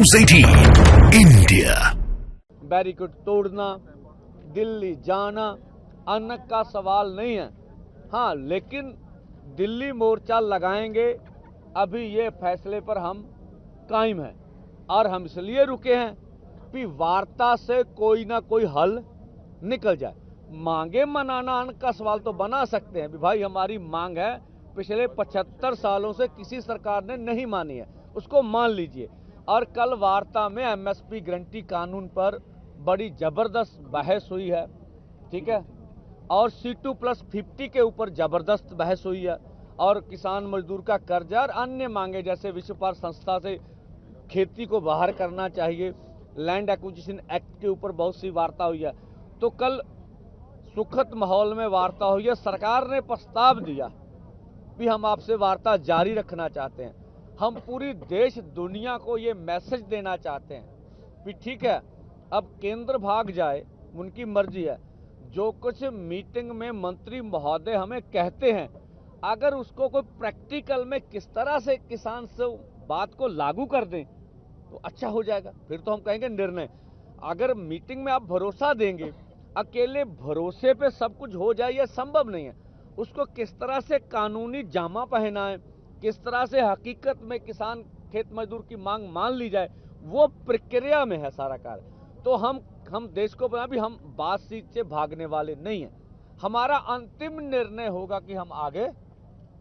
News 18 India. Barricade तोड़ना, दिल्ली जाना अन्न का सवाल नहीं है। हाँ, लेकिन दिल्ली मोर्चा लगाएंगे, अभी ये फैसले पर हम कायम हैं और हम इसलिए रुके हैं कि वार्ता से कोई ना कोई हल निकल जाए। मांगे मनाना अन्न का सवाल तो बना सकते हैं, भाई हमारी मांग है, पिछले 75 सालों से किसी सरकार ने नहीं मानी है, उसको मान लीजिए। और कल वार्ता में एमएसपी गारंटी कानून पर बड़ी जबरदस्त बहस हुई है, ठीक है, और C2+50 के ऊपर जबरदस्त बहस हुई है, और किसान मजदूर का कर्जा और अन्य मांगे जैसे विश्व व्यापार संस्था से खेती को बाहर करना चाहिए, लैंड एक्विजिशन एक्ट के ऊपर बहुत सी वार्ता हुई है। तो कल सुखद माहौल में वार्ता हुई है। सरकार ने प्रस्ताव दिया कि हम आपसे वार्ता जारी रखना चाहते हैं। हम पूरी देश दुनिया को ये मैसेज देना चाहते हैं कि ठीक है, अब केंद्र भाग जाए, उनकी मर्जी है। जो कुछ मीटिंग में मंत्री महोदय हमें कहते हैं, अगर उसको कोई प्रैक्टिकल में किस तरह से किसान से बात को लागू कर दें तो अच्छा हो जाएगा। फिर तो हम कहेंगे निर्णय। अगर मीटिंग में आप भरोसा देंगे, अकेले भरोसे पे सब कुछ हो जाए, यह संभव नहीं है। उसको किस तरह से कानूनी जामा पहनाएं, किस तरह से हकीकत में किसान खेत मजदूर की मांग मान ली जाए, वो प्रक्रिया में है सारा कार्य। तो हम देश को बना भी, हम बातचीत से भागने वाले नहीं हैं। हमारा अंतिम निर्णय होगा कि हम आगे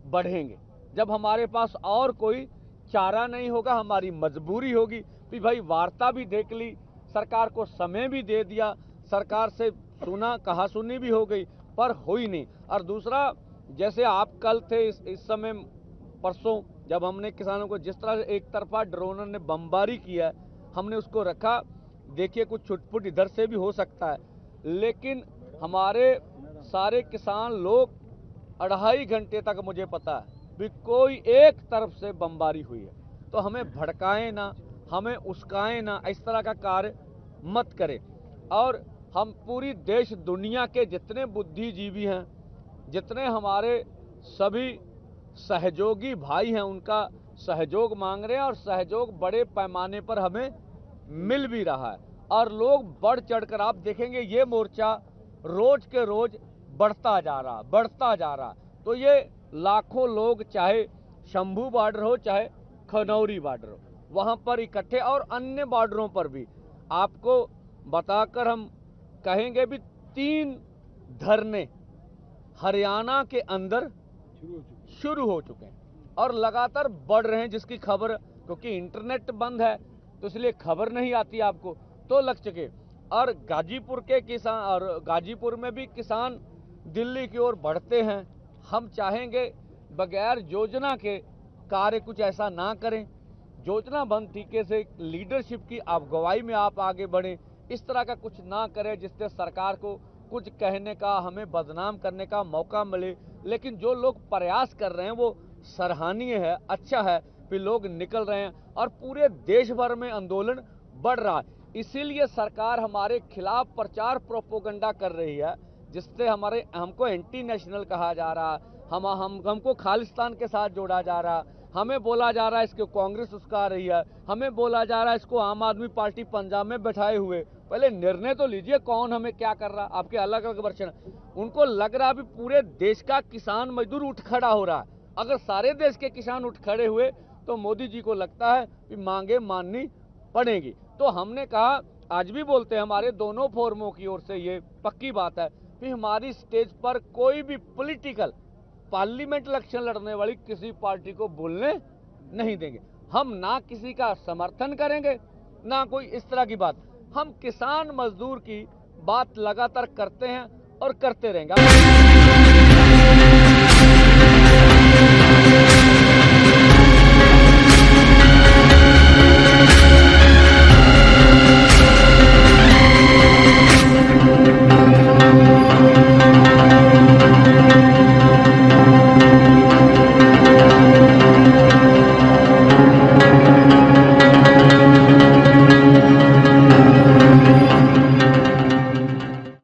बढ़ेंगे जब हमारे पास और कोई चारा नहीं होगा, हमारी मजबूरी होगी कि भाई वार्ता भी देख ली, सरकार को समय भी दे दिया, सरकार से सुना कहा सुनी भी हो गई, पर हुई नहीं। और दूसरा, जैसे आप कल थे इस समय परसों, जब हमने किसानों को जिस तरह से एक तरफा ड्रोनर ने बमबारी किया, हमने उसको रखा। देखिए, कुछ छुटपुट इधर से भी हो सकता है, लेकिन हमारे सारे किसान लोग 2.5 घंटे तक, मुझे पता है भी कोई एक तरफ से बमबारी हुई है। तो हमें भड़काएं ना, हमें उस्काएं ना, इस तरह का कार्य मत करें। और हम पूरी देश दुनिया के जितने बुद्धिजीवी हैं, जितने हमारे सभी सहयोगी भाई हैं, उनका सहयोग मांग रहे हैं, और सहयोग बड़े पैमाने पर हमें मिल भी रहा है। और लोग बढ़ चढ़कर, आप देखेंगे ये मोर्चा रोज के रोज बढ़ता जा रहा। तो ये लाखों लोग, चाहे शंभू बॉर्डर हो चाहे खनौरी बॉर्डर हो, वहां पर इकट्ठे, और अन्य बॉर्डरों पर भी आपको बताकर हम कहेंगे भी 3 धरने हरियाणा के अंदर शुरू हो चुके हैं और लगातार बढ़ रहे हैं, जिसकी खबर, क्योंकि इंटरनेट बंद है तो इसलिए खबर नहीं आती आपको, तो लग चुके। और गाजीपुर के किसान, और गाजीपुर में भी किसान दिल्ली की ओर बढ़ते हैं। हम चाहेंगे बगैर योजना के कार्य कुछ ऐसा ना करें, योजनाबद्ध तरीके से लीडरशिप की अगुवाई में आप आगे बढ़ें। इस तरह का कुछ ना करें जिससे सरकार को कुछ कहने का, हमें बदनाम करने का मौका मिले। लेकिन जो लोग प्रयास कर रहे हैं वो सराहनीय है, अच्छा है कि लोग निकल रहे हैं और पूरे देश भर में आंदोलन बढ़ रहा है। इसीलिए सरकार हमारे खिलाफ प्रचार प्रोपोगंडा कर रही है, जिससे हमको एंटी नेशनल कहा जा रहा है, हमको खालिस्तान के साथ जोड़ा जा रहा है, हमें बोला जा रहा है इसको कांग्रेस उसका रही है, हमें बोला जा रहा है इसको आम आदमी पार्टी पंजाब में बैठाए हुए। पहले निर्णय तो लीजिए, कौन हमें क्या कर रहा है। आपके अलग अलग वर्षन, उनको लग रहा है भी पूरे देश का किसान मजदूर उठ खड़ा हो रहा है। अगर सारे देश के किसान उठ खड़े हुए तो मोदी जी को लगता है कि मांगे माननी पड़ेगी। तो हमने कहा, आज भी बोलते हैं, हमारे दोनों फोरमों की ओर से ये पक्की बात है कि हमारी स्टेज पर कोई भी पॉलिटिकल पार्लियामेंट इलेक्शन लड़ने वाली किसी पार्टी को बोलने नहीं देंगे। हम ना किसी का समर्थन करेंगे, ना कोई इस तरह की बात। हम किसान मजदूर की बात लगातार करते हैं और करते रहेंगे।